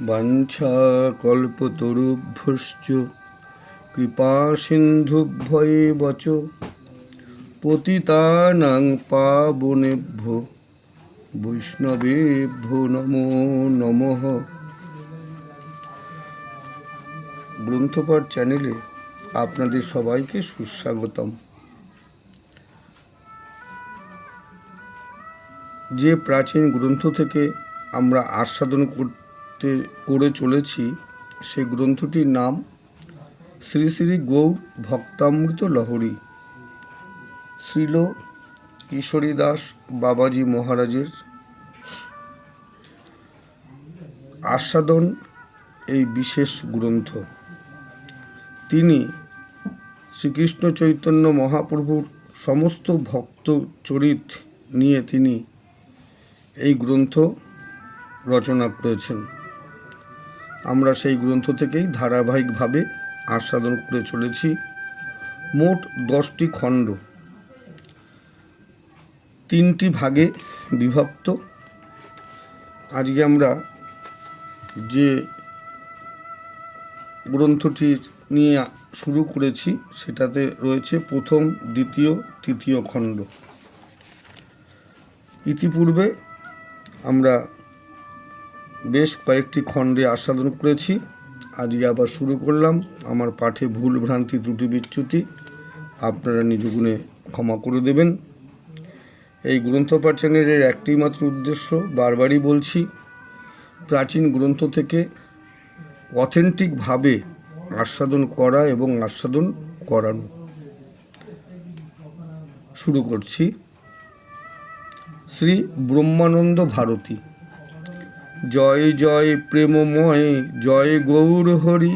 বাঞ্ছাকল্পতরুভ্যশ্চ কৃপাসিন্ধুভ্যেব চ পতিতানাং পাবনেভ্যো বৈষ্ণবেভ্যো নমো নমঃ। গ্রন্থপাঠ চ্যানেলে আপনাদের সবাইকে সুস্বাগতম। যে প্রাচীন গ্রন্থ থেকে আমরা আস্বাদন করে চলেছি সেই গ্রন্থটির নাম শ্রী শ্রী গৌর ভক্তামৃত লহরী, শ্রীল কিশোরীদাস বাবাজি মহারাজের আস্বাদন এই বিশেষ গ্রন্থ। তিনি শ্রীকৃষ্ণ চৈতন্য মহাপ্রভুর সমস্ত ভক্ত চরিত নিয়ে তিনি এই গ্রন্থ রচনা করেছেন। আমরা সেই গ্রন্থ থেকেই ধারাবাহিকভাবে আস্বাদন করে চলেছি। মোট 10টি খণ্ড, 3টি ভাগে বিভক্ত। আজকে আমরা যে গ্রন্থটি নিয়ে শুরু করেছি সেটাতে রয়েছে প্রথম, দ্বিতীয়, তৃতীয় খণ্ড। ইতিপূর্বে আমরা বেশ কয়েকটি খণ্ডে আস্বাদন করেছি। আজকে আবার শুরু করলাম। আমার পাঠে ভুল ভ্রান্তি ত্রুটি বিচ্যুতি আপনারা নিজ গুণে ক্ষমা করে দেবেন। এই গ্রন্থপাঠ চ্যানেলের একটি মাত্র উদ্দেশ্য, বারবারই বলছি, প্রাচীন গ্রন্থ থেকে অথেন্টিকভাবে আস্বাদন করা এবং আস্বাদন করানো। শুরু করছি। শ্রী ব্রহ্মানন্দ ভারতী। জয় জয় প্রেমময় জয় গৌর হরি,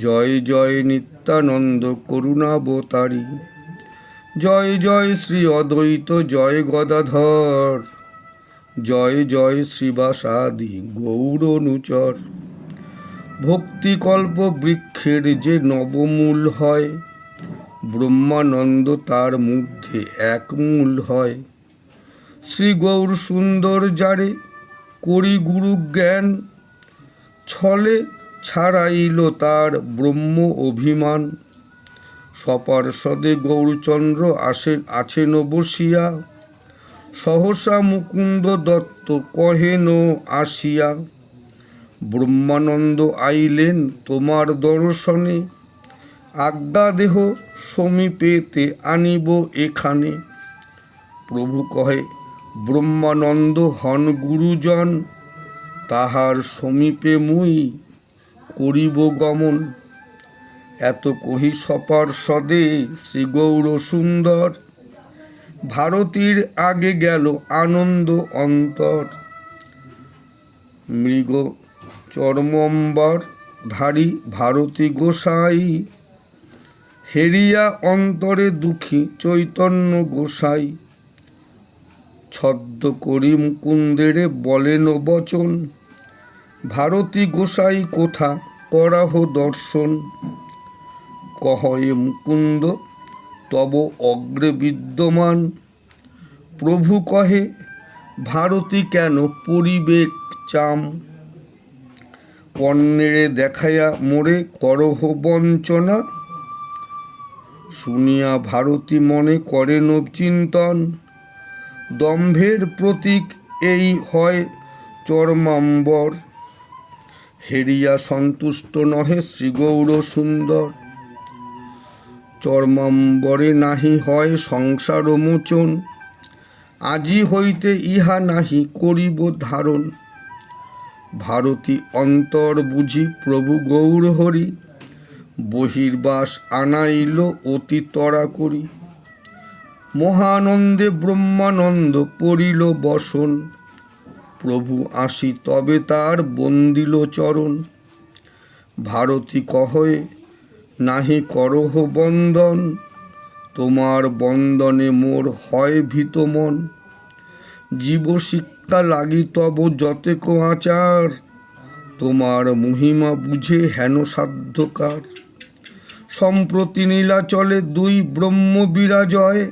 জয় জয় নিত্যানন্দ করুণাবতারী, জয় জয় শ্রী অদ্বৈত জয় গদাধর, জয় জয় শ্রীবাসাদি গৌর অনুচর। ভক্তিকল্প বৃক্ষের যে নবমূল হয়, ব্রহ্মানন্দ তার মধ্যে এক মূল হয়। শ্রী গৌর সুন্দর যারে করি গুরু জ্ঞান, ছলে ছাড়াইল তার ব্রহ্ম অভিমান। সপার্ষদে গৌরচন্দ্র আছেন বসিয়া, সহসা মুকুন্দ দত্ত কহেন আসিয়া। ব্রহ্মানন্দ আইলেন তোমার দর্শনে, আজ্ঞা দেহ সমীপেতে আনিব এখানে। প্রভু কহে ব্রহ্মানন্দ হন গুরুজন, তাহার সমীপে মুই করিব গমন। এত কহি সপার্ষদে শ্রী গৌর সুন্দর, ভারতীর আগে গেল আনন্দ অন্তর। মৃগ চর্মম্বর ধারী ভারতী গোসাই, হেরিয়া অন্তরে দুঃখী চৈতন্য গোসাই। ছদ্ম করি মুকুন্দেরে বলেন বচন, ভারতী গোসাই কোথা করাহ দর্শন। কহে মুকুন্দ তব অগ্রে বিদ্যমান, প্রভু কহে ভারতী কেন পরিবেক চাম। পণ্যেরে দেখাইয়া মোরে করহ বঞ্চনা, শুনিয়া ভারতী মনে করেন চিন্তন। দম্ভের প্রতীক এই হয় চর্মাম্বর, হেরিয়া সন্তুষ্ট নহে শ্রীগৌর সুন্দর। চর্মাম্বরে নাহি হয় সংসার মোচন, আজি হইতে ইহা নাহি করিব ধারণ। ভারতী অন্তর বুঝি প্রভু গৌর হরি, বহির্বাস আনাইল অতি তরা করি। মহানন্দে ব্রহ্মানন্দ পড়িল বসন, প্রভু আসি তবে তার বন্দিল চরণ। ভারতী কহে নাহি করহ বন্দন, তোমার বন্দনে মোর হয় ভীত মন। জীব শিক্ষা লাগি তব যতেক আচার, তোমার মহিমা বুঝে হেন সাধ্যকার। সম্প্রতি নীলাচলে দুই ব্রহ্ম বিরাজয়,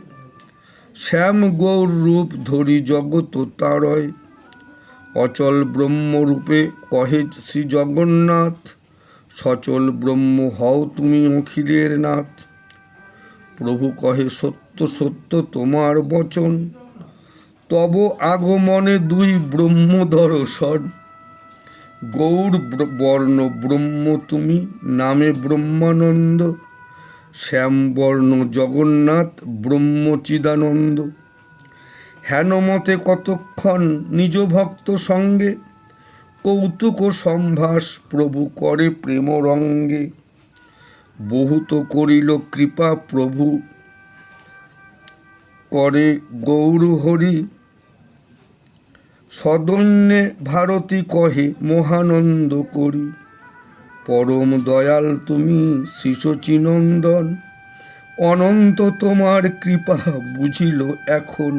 শ্যাম গৌর রূপ ধরি জগত তারয়, অচল ব্রহ্মরূপে কহে শ্রী জগন্নাথ, সচল ব্রহ্ম হও তুমি অখিলের নাথ। প্রভু কহে সত্য সত্য তোমার বচন, তব আগমনে দুই ব্রহ্ম দর্শন। গৌর বর্ণ ব্রহ্ম তুমি, নামে ব্রহ্মানন্দ, শ্যামবর্ণ জগন্নাথ ব্রহ্ম চিদানন্দ। হেন মতে কতক্ষণ নিজ ভক্ত সঙ্গে, কৌতুক সম্ভাস প্রভু করে প্রেম রঙ্গে। বহুত করিল কৃপা প্রভু করে গৌর হরি, সদন্যে ভারতী কহে মহানন্দ করি। পরম দয়াল তুমি শ্রী শচীনন্দন, অনন্ত তোমার কৃপা বুঝিল এখন।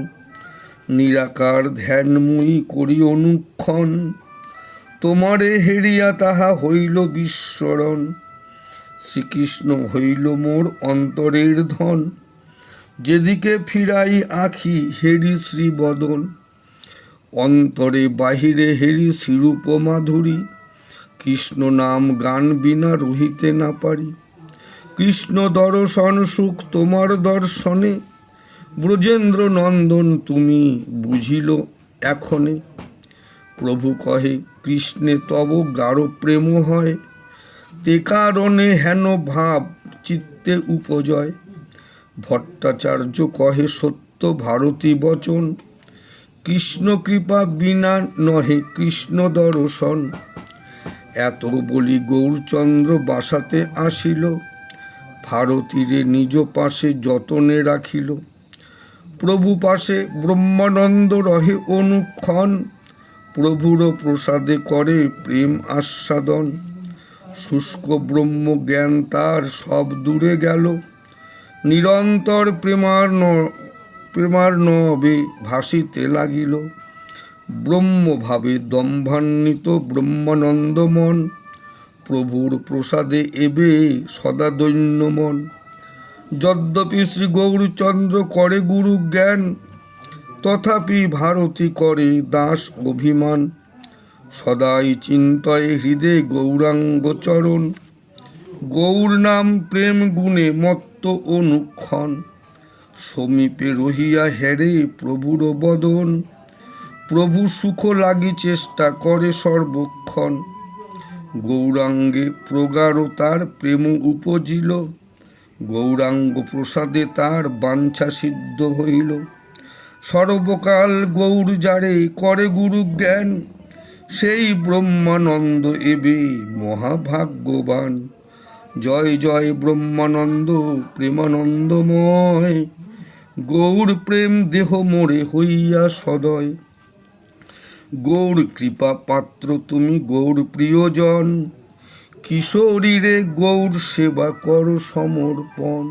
নিরাকার ধ্যান মুই করি অনুক্ষণ, তোমারে হেরিয়া তাহা হইল বিস্মরণ। শ্রীকৃষ্ণ হইল মোর অন্তরের ধন, যেদিকে ফিরাই আঁখি হেরি শ্রীবদন। অন্তরে বাহিরে হেরি শ্রীরূপ মাধুরী, কৃষ্ণ নাম গান বিনা রহিতে না পারি। কৃষ্ণ দর্শন সুখ তোমার দর্শনে, ব্রজেন্দ্র নন্দন তুমি বুঝিল এখনে। প্রভু কহে কৃষ্ণে তব গাঢ় প্রেম হয়, তে কারণে হেন ভাব চিত্তে উপজয়। ভট্টাচার্য কহে সত্য ভারতী বচন, কৃষ্ণ কৃপা বিনা নহে কৃষ্ণ দর্শন। এত বলি গৌরচন্দ্র বাসাতে আসিল, ভারতীরে নিজ পাশে যতনে রাখিল। প্রভু পাশে ব্রহ্মানন্দ রহে অনুক্ষণ, প্রভুর প্রসাদে করে প্রেম আস্বাদন। শুষ্ক ব্রহ্ম জ্ঞান তার সব দূরে গেল, নিরন্তর প্রেমার্ণবে ভাসিতে লাগিল। ব্রহ্মভাবে দম্ভান্বিত ব্রহ্মানন্দ মন, প্রভুর প্রসাদে এবে সদা দৈন্য মন। যদ্যপি শ্রী গৌরচন্দ্র করে গুরু জ্ঞান, তথাপি ভারতী করে দাস অভিমান। সদাই চিন্তয়ে হৃদে গৌরাঙ্গ চরণ, গৌর নাম প্রেম গুণে মত্ত অনুক্ষণ। সমীপে রহিয়া হেরে প্রভুর বদন, প্রভু সুখ লাগি চেষ্টা করে সর্বক্ষণ। গৌরাঙ্গে প্রগাঢ় তার প্রেম উপজিল, গৌরাঙ্গ প্রসাদে তার বাঞ্ছা সিদ্ধ হইল। সর্বকাল গৌর যারে করে গুরু জ্ঞান, সেই ব্রহ্মানন্দ এবে মহাভাগ্যবান। জয় জয় ব্রহ্মানন্দ প্রেমানন্দময়, গৌর প্রেম দেহ মোরে হইয়া সদয়। গৌর কৃপা পাত্র তুমি গৌর প্রিয়জন, কিশোরীরে গৌর সেবা কর সমর্পণ।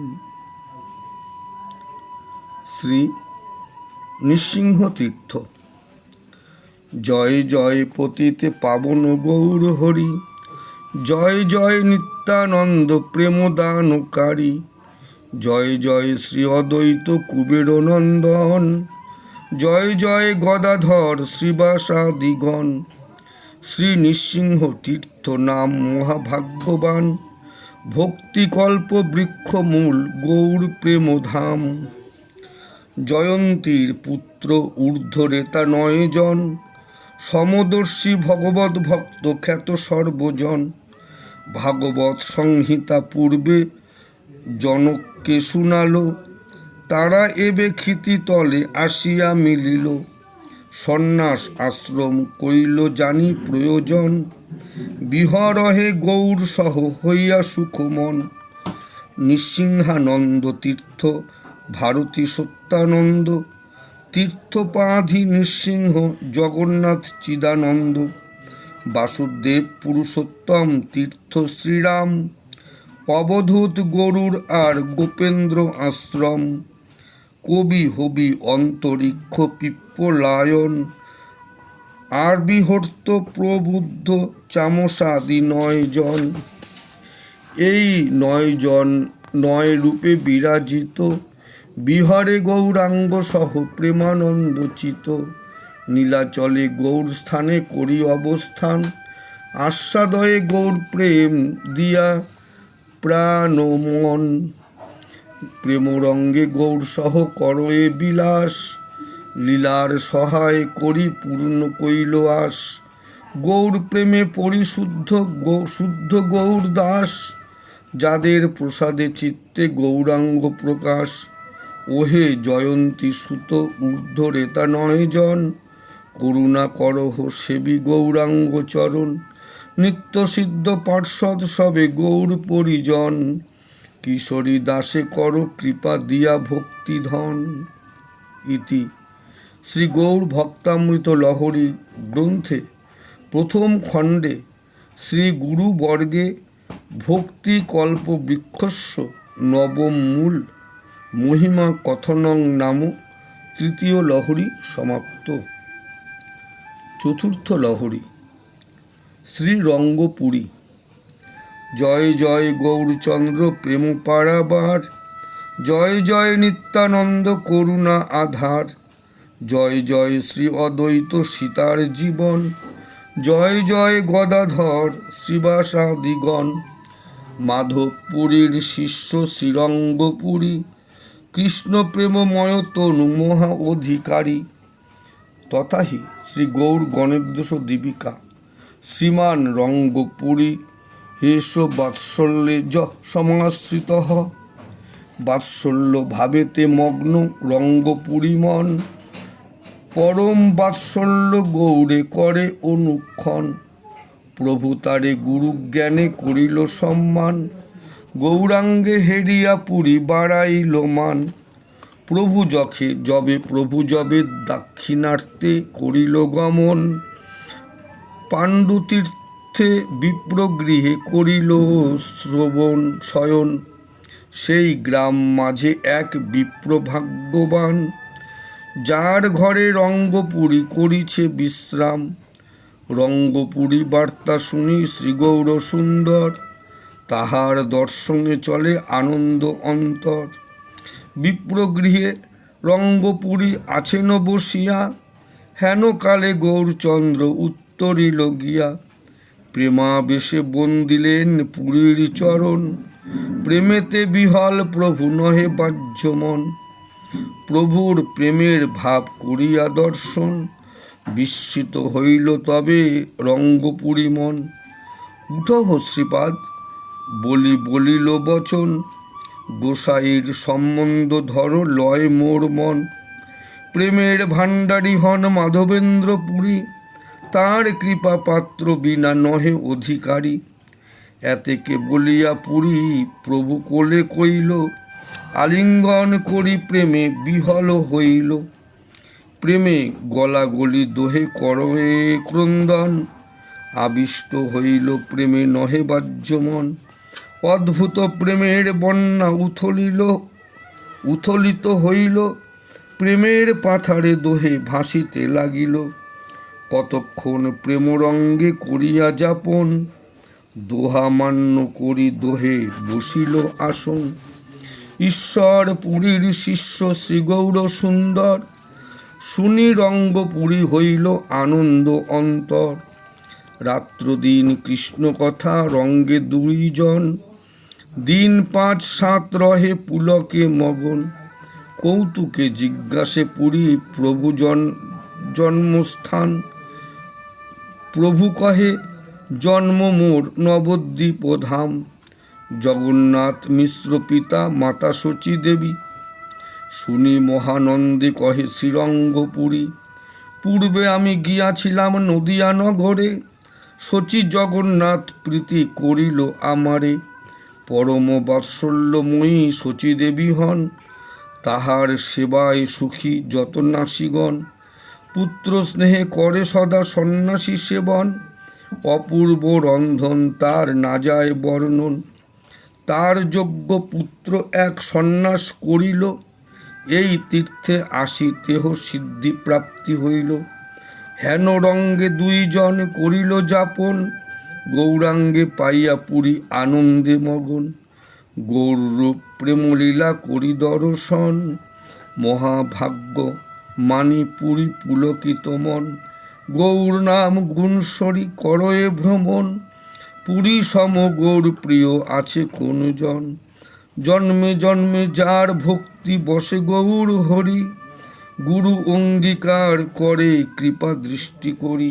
শ্রী নৃসিংহ তীর্থ। জয় জয় পতিতে পাবন গৌর হরি, জয় জয় নিত্যানন্দ প্রেমদানকারী। জয় জয় শ্রী অদ্বৈত কুবের নন্দন, জয় জয় গদাধর শ্রীবাসাদিগণ। শ্রী নৃসিংহ তীর্থ নাম মহাভাগ্যবান, ভক্তিকল্প বৃক্ষমূল গৌর প্রেমধাম। জয়ন্তীর পুত্র ঊর্ধ্বরেতা 9 জন, সমদর্শী ভগবত ভক্ত খ্যাত সর্বজন। ভাগবত সংহিতা পূর্বে জনককে শুনালো, তারা এবে ক্ষিতিতলে আসিয়া মিলিল। সন্ন্যাস আশ্রম কইল জানি প্রয়োজন, বিহরহে গৌর সহ হইয়া সুখমন। নৃসিংহানন্দ তীর্থ ভারতী সত্যানন্দ, তীর্থপাধি নৃসিংহ জগন্নাথ চিদানন্দ। বাসুদেব পুরুষোত্তম তীর্থ শ্রীরাম, অবধূত গরুর আর গোপেন্দ্র আশ্রম। কবি হবি অন্তরিক্ষ পিপ্পলায়ন, আর বিহর্ত প্রবুদ্ধ চামসাদি 9 জন। এই 9 জন 9 রূপে বিরাজিত, বিহারে গৌরাঙ্গ সহ প্রেমানন্দ চিত, নীলাচলে গৌর স্থানে করি অবস্থান, আস্বাদয়ে গৌর প্রেম দিয়া প্রাণ মন, প্রেমরঙ্গে গৌর সহ করয়ে বিলাস, লীলার সহায় করি পূর্ণ কইল আস, গৌর প্রেমে পরিশুদ্ধ শুদ্ধ গৌর দাস, যাদের প্রসাদে চিত্তে গৌরাঙ্গ প্রকাশ, ওহে জয়ন্তী সুত ঊর্ধ্ব রেতা নয় জন, করুণা করহ সেবী গৌরাঙ্গ চরণ, নিত্য সিদ্ধ পার্ষদ সবে গৌর পরিজন, কিশোরী দাসে কর কৃপা দিয়া ভক্তি ধন। ইতি শ্রী গৌর ভক্তামৃত লহরী গ্রন্থে প্রথম খণ্ডে শ্রী গুরুবর্গে ভক্তি কল্প বৃক্ষস্য নবম মূল মহিমা কথনং নাম তৃতীয় লহরী সমাপ্ত। চতুর্থ লহরী শ্রীরঙ্গপুরী। জয় জয় গৌরচন্দ্র প্রেম পারাবার, জয় জয় নিত্যানন্দ করুণা আধার, জয় জয় শ্রী অদ্বৈত সীতার জীবন, জয় জয় গদাধর শ্রীবাসাদিগণ, মাধবপুরীর শিষ্য শ্রীরঙ্গপুরী, কৃষ্ণ প্রেমময় তনু মহা অধিকারী, তথাহি শ্রী গৌর গণেশ দীপিকা, শ্রীমান রঙ্গপুরী হেষ বাৎসল্যে সমাশ্রিত, বাৎসল্য ভাবেতে মগ্ন রঙ্গপুরী মন, পরম বাৎসল্য গৌরে করে অনুক্ষণ, প্রভু তারে গুরু জ্ঞানে করিল সম্মান, গৌরাঙ্গে হেরিয়া পুরী বাড়াইল মান, প্রভু যবে দাক্ষিণার্থে করিল গমন, পাণ্ডুতীর্থে বিপ্রগৃহে করিল শ্রবণ শয়ন, সেই গ্রাম মাঝে এক বিপ্র ভাগ্যবান, যার ঘরে রঙ্গপুরী করিছে বিশ্রাম, রঙ্গপুরী বার্তা শুনি শ্রীগৌর সুন্দর, তাহার দর্শনে চলে আনন্দ অন্তর, বিপ্রগৃহে রঙ্গপুরী আছেন বসিয়া, হেন কালে গৌরচন্দ্র উত্তরিল গিয়া, প্রেমাবেশে বন্দিলেন পুরীর চরণ, প্রেমেতে বিহল প্রভু নহে বাহ্যমন, প্রভুর প্রেমের ভাব করিয়া দর্শন, বিস্মিত হইল তবে রঙ্গপুরী মন, উঠহ শ্রীপাদ বলিল বচন, গোসাইর সম্বন্ধ ধর লয় মোর মন, প্রেমের ভাণ্ডারী হন মাধবেন্দ্র পুরী, তাঁর কৃপা পাত্র বিনা নহে অধিকারী, এতেকে বলিয়া পুরী প্রভু কোলে কইল, আলিঙ্গন করি প্রেমে বিহল হইল, প্রেমে গলাগলি দোহে করয়ে ক্রন্দন, আবিষ্ট হইল প্রেমে নহে বাহ্যমন, অদ্ভুত প্রেমের বন্যা উথলিত হইল, প্রেমের পাথারে দোহে ভাসিতে লাগিল, কতক্ষণ প্রেমরঙ্গে করিয়া যাপন, দোহা মান্য করি দোহে বসিল আসন, ঈশ্বর পুরীর শিষ্য শ্রীগৌর সুন্দর, শুনি রঙ্গপুরী হইল আনন্দ অন্তর, রাত্রদিন কৃষ্ণ কথা রঙ্গে দুইজন, দিন 5-7 রহে পুলকে মগন, কৌতুকে জিজ্ঞাসে পুরী প্রভু জন্মস্থান, প্রভু কহে জন্ম মোর নবদ্বীপ ধাম, জগন্নাথ মিশ্র পিতা মাতা শচী দেবী, শুনি মহানন্দে কহে শ্রীরঙ্গপুরী, পূর্বে আমি গিয়াছিলাম নদিয়া নগরে, শচী জগন্নাথ প্রীতি করিল আমারে, পরম বাৎসল্যময়ী শচী দেবী হন, তাহার সেবায় সুখী যত নাসীগণ, পুত্র স্নেহে করে সদা সন্ন্যাসী সেবন, অপূর্ব রন্ধন তার না যায় বর্ণন, তার যোগ্য পুত্র এক সন্ন্যাস করিল, এই তীর্থে আসিতেহ সিদ্ধি প্রাপ্তি হইল, হেন রঙ্গে 2 জন করিল যাপন, গৌরাঙ্গে পাইয়া পুরী আনন্দে মগন, গৌররূপ প্রেমলীলা করি দর্শন, মহাভাগ্য মানি পুরী পুলকিত মন, গৌর নাম গুণস্বরী করয়ে ভ্রমণ, পুরী সম গৌর প্রিয় আছে কোন জন, জন্মে জন্মে যার ভক্তি বসে গৌর হরি, গুরু অঙ্গীকার করে কৃপা দৃষ্টি করি,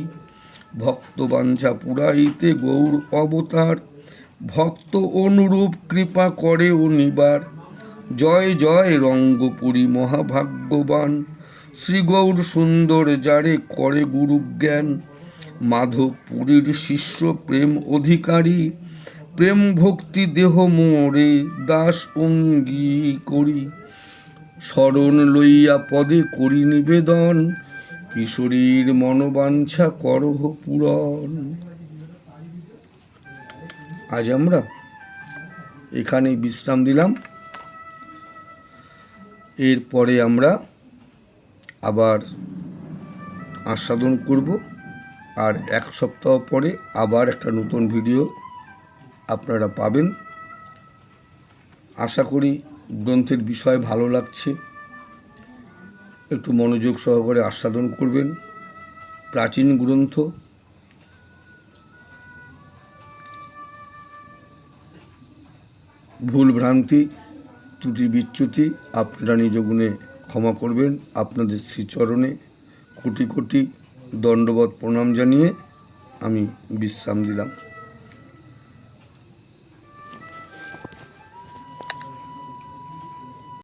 ভক্তবাঞ্ছা পুরাইতে গৌর অবতার, ভক্ত অনুরূপ কৃপা করে অনিবার, জয় জয় রঙ্গপুরী মহাভাগ্যবান, শ্রী গৌর সুন্দর যারে করে গুরু জ্ঞান, মাধব পুরীর শিষ্য প্রেম অধিকারী, প্রেম ভক্তি দেহ মোরে দাস অঙ্গী করি, শরণ লইয়া পদে করি নিবেদন, কিশোরীর মনোবাঞ্ছা করহ পূরণ। আজ আমরা এখানে বিশ্রাম দিলাম। এরপরে আমরা আবার আস্বাদন করব, আর এক সপ্তাহ পরে আবার একটা নতুন ভিডিও আপনারা পাবেন। আশা করি গ্রন্থের বিষয় ভালো লাগছে, একটু মনোযোগ সহকারে আস্বাদন করবেন। প্রাচীন গ্রন্থ, ভুল ভ্রান্তি ত্রুটি বিচ্যুতি আপনারা নিজ গুণে ক্ষমা করবেন। আপনাদের শ্রীচরণে কোটি কোটি দণ্ডবত প্রণাম জানিয়ে আমি বিশ্রাম দিলাম।